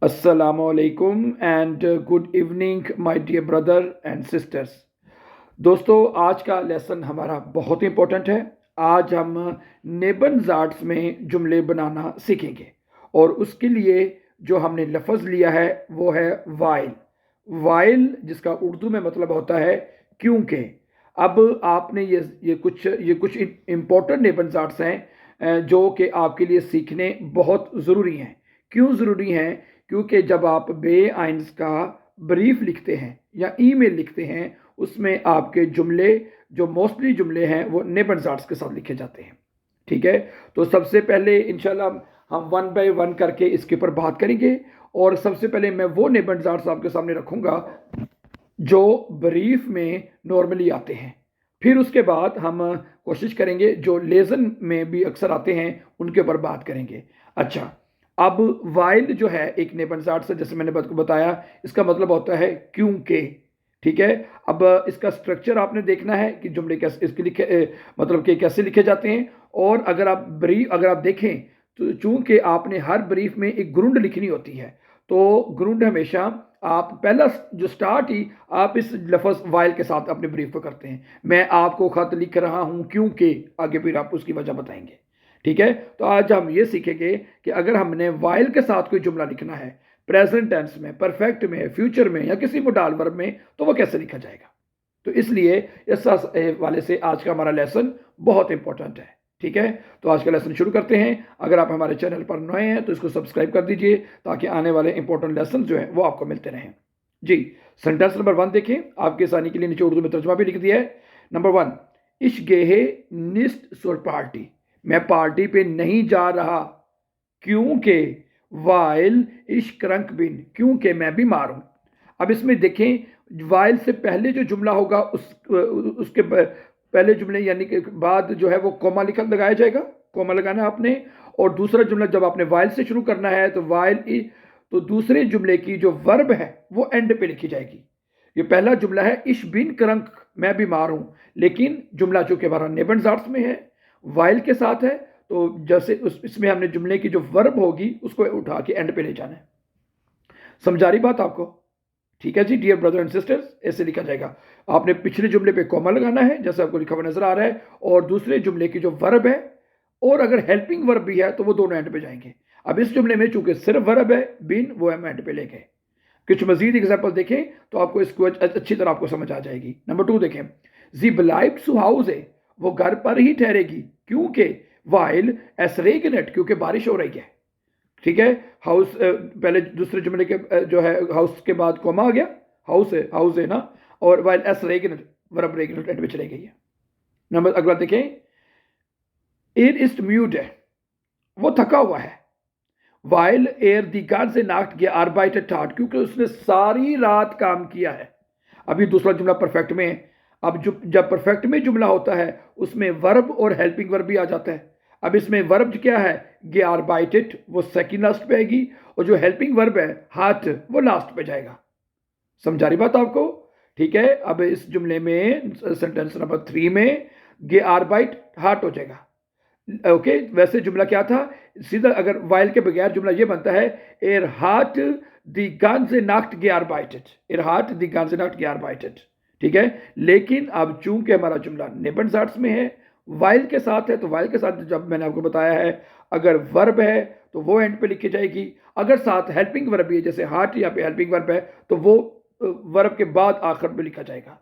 Assalamualaikum and good evening my dear brother and sisters। दोस्तों आज का लेसन हमारा बहुत इंपॉर्टेंट है। आज हम नेबनज़ाट्स में जुमले बनाना सीखेंगे और उसके लिए जो हमने लफ्ज़ लिया है वो है वाइल। वाइल जिसका उर्दू में मतलब होता है क्योंकि। अब आपने ये कुछ इम्पोर्टेंट नेबनज़ाट्स हैं जो कि आपके लिए सीखने बहुत ज़रूरी हैं। क्यों ज़रूरी हैं? क्योंकि जब आप बे आइंस का ब्रीफ लिखते हैं या ईमेल लिखते हैं उसमें आपके जुमले जो मोस्टली जुमले हैं वो नेबनज़ाट्स के साथ लिखे जाते हैं। ठीक है, तो सबसे पहले इंशाल्लाह हम वन बाय वन करके इसके ऊपर बात करेंगे और सबसे पहले मैं वो नेबनज़ाट्स आपके सामने रखूंगा जो ब्रीफ में नॉर्मली आते हैं। फिर उसके बाद हम कोशिश करेंगे जो लेज़न में भी अक्सर आते हैं उनके ऊपर बात करेंगे। अच्छा, अब वाइल जो है एक नेबनज़ाट से, जैसे मैंने आपको बताया, इसका मतलब होता है क्योंकि। ठीक है, अब इसका स्ट्रक्चर आपने देखना है कि जुमले कैसे इसके लिखे मतलब कि कैसे लिखे जाते हैं। और अगर आप देखें तो चूंकि आपने हर ब्रीफ में एक ग्रुंड लिखनी होती है, तो ग्रुंड हमेशा आप पहला जो स्टार्ट ही आप इस लफ्ज़ वाइल के साथ अपने ब्रीफ को करते हैं। मैं आपको खत लिख रहा हूं क्योंकि, आगे फिर आप उसकी वजह बताएंगे। ठीक है, तो आज हम ये सीखेंगे कि अगर हमने वाइल के साथ कोई जुमला लिखना है प्रेजेंट टेंस में, परफेक्ट में, फ्यूचर में या किसी मोडाल वर्ब में, तो वो कैसे लिखा जाएगा। तो इसलिए इस वाले से आज का हमारा लेसन बहुत इंपॉर्टेंट है। ठीक है, तो आज का लेसन शुरू करते हैं। अगर आप हमारे चैनल पर नए हैं तो इसको सब्सक्राइब कर दीजिए ताकि आने वाले इंपॉर्टेंट लेसन जो हैं वो आपको मिलते रहें। जी, सेंटेंस नंबर 1 देखें, आपके आसानी के लिए नीचे उर्दू में तर्जुमा भी लिख दिया है। नंबर 1, इश गेहे निस्ट सुर पार्टी, मैं पार्टी पे नहीं जा रहा क्योंकि, वाइल इश क्रंक बिन, क्योंकि मैं बीमार हूं। अब इसमें देखें वाइल से पहले जो जुमला होगा उसके पहले जुमले यानी कि बाद जो है वो कॉमा लगाया जाएगा, कॉमा लगाना आपने। और दूसरा जुमला जब आपने वाइल से शुरू करना है तो दूसरे जुमले की जो वर्ब है वो एंड पे लिखी जाएगी। ये पहला जुमला है इश बिन क्रंक, मैं बीमार हूं, लेकिन जुमला चूंकि हमारा नेबनज़ाट्स में है, वाइल के साथ है, तो जैसे इसमें हमने जुमले की जो वर्ब होगी उसको उठा के एंड पे ले जाना है। समझा रही बात आपको? ठीक है जी डियर ब्रदर एंड सिस्टर्स, ऐसे लिखा जाएगा। आपने पिछले जुमले पे कॉमा लगाना है जैसे आपको लिखा हुआ नजर आ रहा है, और दूसरे जुमले की जो वर्ब है और अगर हेल्पिंग वर्ब भी है तो वो दोनों एंड पे जाएंगे। अब इस जुमले में चूंकि सिर्फ वर्ब है, बिन, वो हम एंड पे ले गए। कुछ मजीद एग्जाम्पल देखें तो आपको इसको अच्छी तरह आपको समझ आ जाएगी। नंबर 2 देखें, जी ब्लाइब सु हाउस है, वो घर पर ही ठहरेगी क्योंकि, वाइल एस रेगनेट, क्योंकि बारिश हो रही है। ठीक है, हाउस पहले दूसरे जुमले के जो है हाउस के बाद कॉमा आ गया, हाउस है ना, और वाइल एस रेगनेट वर्ब रेगनेट एंड में चली गई है। नंबर अगला देखें, एर इस्ट म्यूट है, वो थका हुआ है। वाइल एर दी ganze Nacht gearbeitet hat, क्योंकि उसने सारी रात काम किया है। अभी दूसरा जुमला परफेक्ट में है। अब जब परफेक्ट में जुमला होता है उसमें वर्ब और हेल्पिंग वर्ब भी आ जाता है। अब इसमें वर्ब क्या है, gearbeitet, वो सेकंड लास्ट पे आएगी, और जो हेल्पिंग वर्ब है हाथ, वो लास्ट पे जाएगा। समझा रही बात आपको? ठीक है, अब इस जुमले में सेंटेंस नंबर 3 में gearbeit हार्ट हो जाएगा। ओके, वैसे जुमला क्या था, सीधा अगर वाइल के बगैर जुमला ये बनता है, एर हाट दी ganze Nacht gearbeitet, एर हाट दी ganze Nacht gearbeitet। ठीक है, लेकिन अब चूंकि हमारा जुमला नेबनज़ाट्स में है, वाइल के साथ है, तो वाइल के साथ जब मैंने आपको बताया है अगर वर्ब है तो वो एंड पे लिखी जाएगी, अगर साथ हेल्पिंग वर्ब भी है जैसे हार्ट यहाँ पे हेल्पिंग वर्ब है तो वो वर्ब के बाद आखिर में लिखा जाएगा।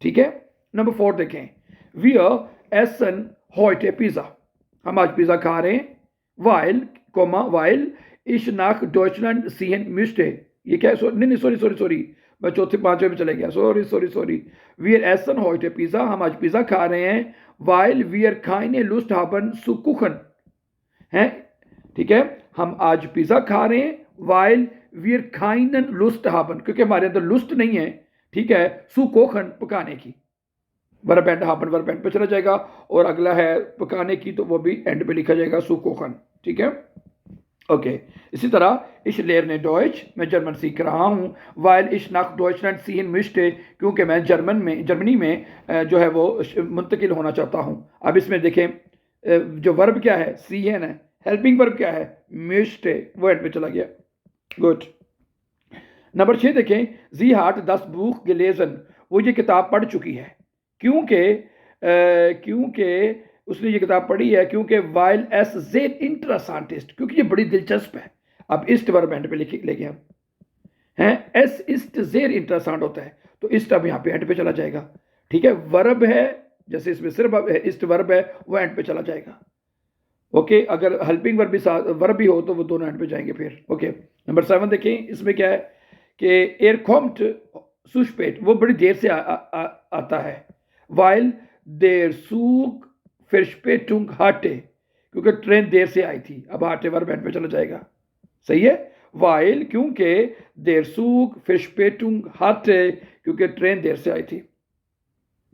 ठीक है, नंबर 4 देखें, wir essen heute पिज़्ज़ा, हम आज पिज़्ज़ा खा रहे हैं। वाइल इश नाक डॉइचलैंड सीहन मिस्टे, ये क्या है, नहीं सॉरी, मैं चौथे पांचवें में चले गया, सॉरी। वी आर एसन हॉइटे पिज़्ज़ा, हम आज पिज़्ज़ा खा रहे हैं। वाइल वी आर खाइने लुस्ट हाबन सु कुखन है। ठीक है, हम आज पिज़्ज़ा खा रहे हैं, वाइल वी आर खाइनन लुस्ट हाबन, क्योंकि हमारे अंदर लुस्ट नहीं है। ठीक है, सु कोखन, पकाने की, verb and Haban verb and पे चला जाएगा, और अगला है पकाने की तो वो भी एंड पे लिखा जाएगा, सु कोखन। ठीक है, ओके। इसी तरह इश लेरने डॉइच, मैं जर्मन सीख रहा हूँ। वाइल इश नाक डॉइचलैंड सीहन मिस्टे, क्योंकि मैं जर्मनी में जो है वो मुंतकिल होना चाहता हूँ। अब इसमें देखें जो वर्ब क्या है, सीहन है, हेल्पिंग वर्ब क्या है, मिस्टे, वो एंड पे चला गया। गुड। नंबर 6 देखें, जी हार्ट दस बुख गलेजन, वो ये किताब पढ़ चुकी है क्योंकि उसने ये किताब पढ़ी है, क्योंकि वाइल एस जेड इंटरेस्टेड, क्योंकि ये बड़ी दिलचस्प है। अब इस्ट वर्ब एंड पे लेके हम हैं, एस इस्ट जेर इंटरेस्टेंट होता है, तो इस्ट अब यहाँ पे एंड पे चला जाएगा। ठीक है, वर्ब है, जैसे इसमें सिर्फ इस्ट वर्ब है, वो एंड पे चला जाएगा। ओके, अगर हेल्पिंग वर्ब भी हो तो वो दोनों एंड पे जाएंगे फिर। ओके, नंबर 7 देखें, इसमें क्या है कि एयर कॉम्ट सुशपेट, वो बड़ी देर से आता है। वाइल देर सूक फिरस्पेटुंग हाटे, क्योंकि ट्रेन देर से आई थी, अब हाटे वर्ब एंड पे चला जाएगा। सही है, वाइल क्योंकि देर सूक फिरस्पेटुंग हाटे, क्योंकि ट्रेन देर से आई थी।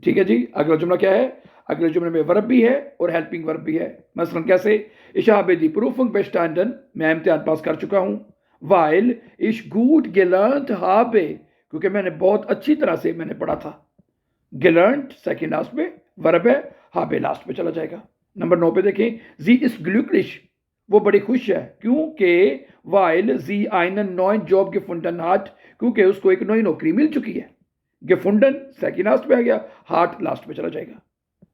ठीक है जी, अगला जुमला क्या है? अगले जुमले में वर्ब भी है और हेल्पिंग वर्ब भी है। मसलन कैसे? इश habe die Prüfung bestanden, मैं इम्तिहान पास कर चुका हूँ। वाइल इश gut gelernt habe, क्योंकि मैंने बहुत अच्छी तरह से मैंने पढ़ा था। gelernt सेकेंड लास्ट पे वर्ब है, habe लास्ट पे चला जाएगा। नंबर 9 पे देखें, sie ist glücklich, वो बड़ी खुश है, क्योंकि while sie einen neuen Job gefunden hat, क्योंकि उसको एक नई नौकरी मिल चुकी है। gefunden सेकेंड लास्ट पे आ गया, हार्ट लास्ट पे चला जाएगा।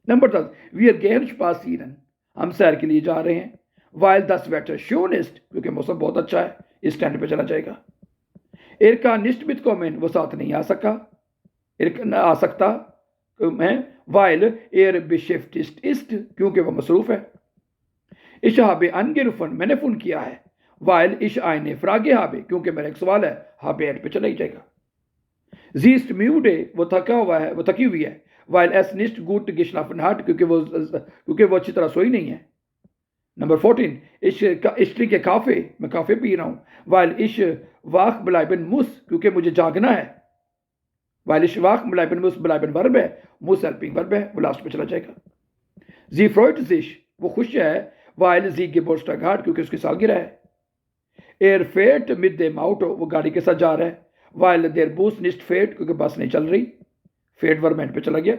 नंबर 10, वी आर गैर spazieren, हम सैर के लिए जा रहे हैं। वाइल दस वेटर शोनिस्ट, क्योंकि मौसम बहुत अच्छा है, इस स्टैंड पे चला जाएगा। एर का निष्ठ बित कॉमेन, वो साथ नहीं आ सकता है। वाइल एर बेशेफ्टिस्ट इस्ट, क्योंकि वो मसरूफ है। इश habe angerufen, मैंने फोन किया है। वाइल इश eine Frage habe, क्योंकि मेरा एक सवाल है, habe एंड पे चला ही जाएगा। जी ist müde, वो थका हुआ है, वो थकी हुई है। वाइल एस निस्ट गुट geschlafen hat, क्योंकि वो अच्छी तरह सोई नहीं है। नंबर 14, ich trinke काफे, मैं काफे पी रहा हूँ। While ich wach bleiben muss, क्योंकि मुझे जागना है। While ich wach bleiben muss, bleiben verb है, muss हेल्पिंग वर्ब है, वो लास्ट पे चला जाएगा। जी freut sich, वो खुश है। वाइल जी Geburtstag hat, क्योंकि उसकी सालगिरह है। एर fährt mit dem Auto, वो गाड़ी के साथ जा रहा है। वाइल देर बूस निस्ट फेट, क्योंकि बस नहीं चल रही, फेट वर्ब एंड पे चला गया।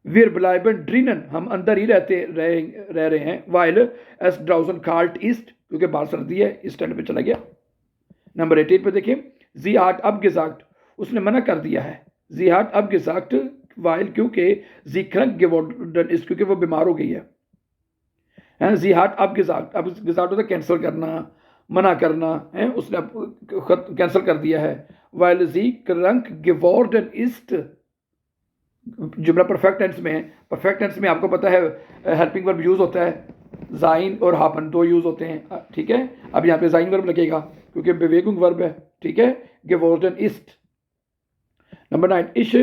वीर ब्लाइबन ड्रीनन, हम अंदर ही रह रहे हैं। वाइल एस ड्राउजन कार्ट ईस्ट, क्योंकि बाहर सर्दी है, इस एंड पे चला गया। नंबर 18 पे देखिए, जी हार्ट अब गिजाक्ट, उसने मना कर दिया है। जी हार्ट अब गिजाक्ट, वाइल क्योंकि जी क्रंक गिवॉर्डन इस, क्योंकि वो बीमार हो गई है। जी हार्ट अब गिजाक्ट, अब गिजाक्ट होता है कैंसिल करना, मना करना है, उसने कैंसिल कर दिया है। वाइल जी क्रंक गिवॉर्डन इस्ट, जुमला परफेक्ट टेंस में है। परफेक्ट टेंस में आपको पता है हेल्पिंग वर्ब यूज होता है, जाइन और हापन दो यूज होते हैं। ठीक है, अब यहाँ पे जाइन वर्ब लगेगा, क्योंकि बेवेगुंग वर्ब है। ठीक है, गेवोर्डन इस्ट। नंबर 9, इश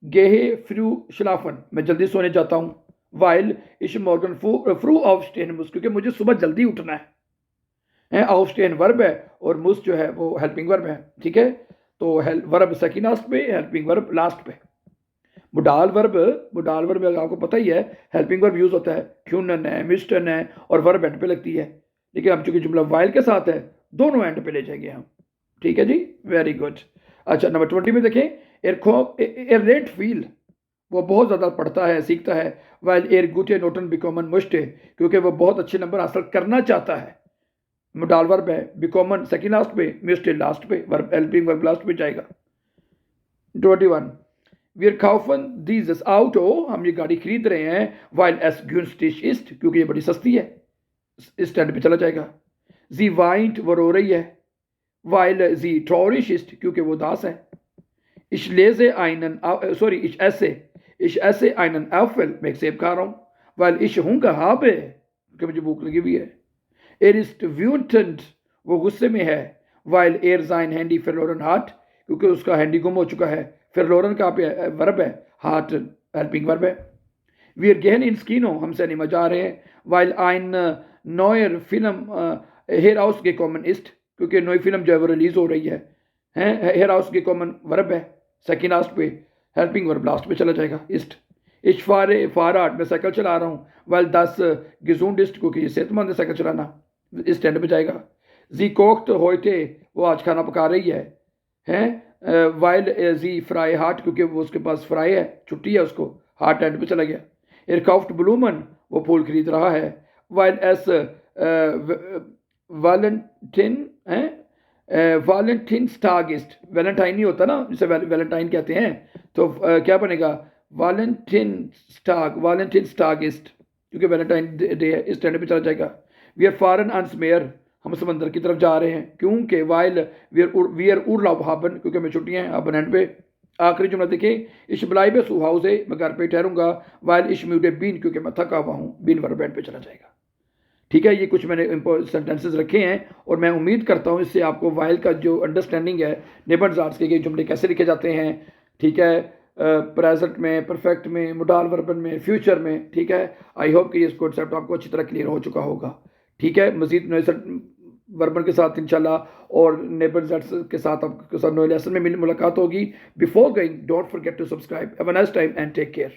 गेहे फ्रू शलाफन, मैं जल्दी सोने जाता हूँ। वाइल इश मॉर्गन फ्रू ऑफ स्टेन मुस, क्योंकि मुझे सुबह जल्दी उठना है। ऑफ स्टेन वर्ब है और मुस जो है वो हेल्पिंग वर्ब है। ठीक है, तो वर्ब सेकेंड लास्ट पे, हेल्पिंग वर्ब लास्ट पे। बुडाल वर्ब आपको पता ही है, हेल्पिंग वर्ब यूज होता है, क्यूनन है, मिस्टन है, और वर्ब एंड पे लगती है। लेकिन अब चूंकि जुमला वाइल के साथ है, दोनों एंड पे ले जाएंगे हम। ठीक है जी, वेरी गुड। अच्छा, नंबर 20 में देखें, एर रेट फील, वो बहुत ज़्यादा पढ़ता है, सीखता है। वाइल एर गुटे नोटन बिकॉमन मुश्टे, क्योंकि वो बहुत अच्छे नंबर हासिल करना चाहता है। मुडाल वर्ब है, बिकॉमन सेकेंड लास्ट पे, मिस्टे लास्ट पे, वर्ब हेल्पिंग वर्ब लास्ट पे जाएगा। 21, Wir kaufen dieses Auto, हम ये गाड़ी खरीद रहे हैं। Weil es günstig ist, क्योंकि ये बड़ी सस्ती है, इस स्टैंड पे चला जाएगा। Sie weint, वो रो रही है। Weil sie traurig ist, क्योंकि वो उदास है। Ich lese ich esse einen Apfel, मैं एक सेब खा रहा हूँ। Weil ich Hunger habe, क्योंकि मुझे भूख लगी हुई है। Er ist wütend, वो गुस्से में है। Weil er sein Handy verloren hat, क्योंकि उसका हैंडी गुम हो चुका है। फिर लोरन का पे वर्ब है, हार्ट हेल्पिंग वर्ब है। वी आर गेहन इन स्कीनो, हम सिनेमा जा रहे हैं। वाइल आइन नॉयर फिल्म हेयर हाउस के कॉमन ईस्ट, क्योंकि नई फिल्म जो है वो रिलीज हो रही है। हेयर हाउस के कॉमन वर्ब है, सेकेंड लास्ट पे, हेल्पिंग वर्ब लास्ट पे चला जाएगा, ईस्ट। इश फाराट, मैं साइकिल चला रहा हूँ। वाइल 10 गिजूंडिस्ट, क्योंकि सेहतमंद है साइकिल चलाना, इस स्टैंड पे जाएगा। जी कोक्ट होते, वो आज खाना पका रही है। वाइल जी फ्राई हार्ट, क्योंकि वो उसके पास फ्राई है, छुट्टी है उसको, हार्ट एंड पे चला गया। एयरक्राफ्ट ब्लूमन, वो फूल खरीद रहा है। वाइल एस वैलेंटिन है, वैलेंटाइन्स्टागिस्ट, वैलेंटाइन नहीं होता ना, जिसे वैलेंटाइन कहते हैं, तो क्या बनेगा? वैलेंटाइन्स्टागिस्ट, क्योंकि वैलेंटाइन डे है, इस ट्रेंड पे चला जाएगा। वी आर फॉरन अनस्मेयर, हम समंदर की तरफ जा रहे हैं, क्योंकि वाइल वी आर उर्लाब हाबन, क्योंकि हमें छुट्टियां हैं। हाबन एंड पे आखिरी जुमला देखिए, इश बलाई बे सुहाव से, मैं घर पे ठहरूंगा। वाइल इश म्यूटे बीन, क्योंकि मैं थका हुआ हूँ, बीन वर्ब एंड पे चला जाएगा। ठीक है, ये कुछ मैंने सेंटेंसेस रखे हैं और मैं उम्मीद करता हूँ इससे आपको वाइल का जो अंडरस्टैंडिंग है, नेबरजार्ड्स के जुमले कैसे लिखे जाते हैं, ठीक है, प्रेजेंट में, परफेक्ट में, मोडाल वर्बन में, फ्यूचर में, ठीक है। आई होप कि ये कॉन्सेप्ट आपको अच्छी तरह क्लियर हो चुका होगा। ठीक है, मजीद नए वर्बन के साथ इंशाल्लाह और नेबरजार्ड्स के साथ आपके साथ नए लेसन में मुलाकात होगी। Before going, don't forget to subscribe. Have a nice time and take care.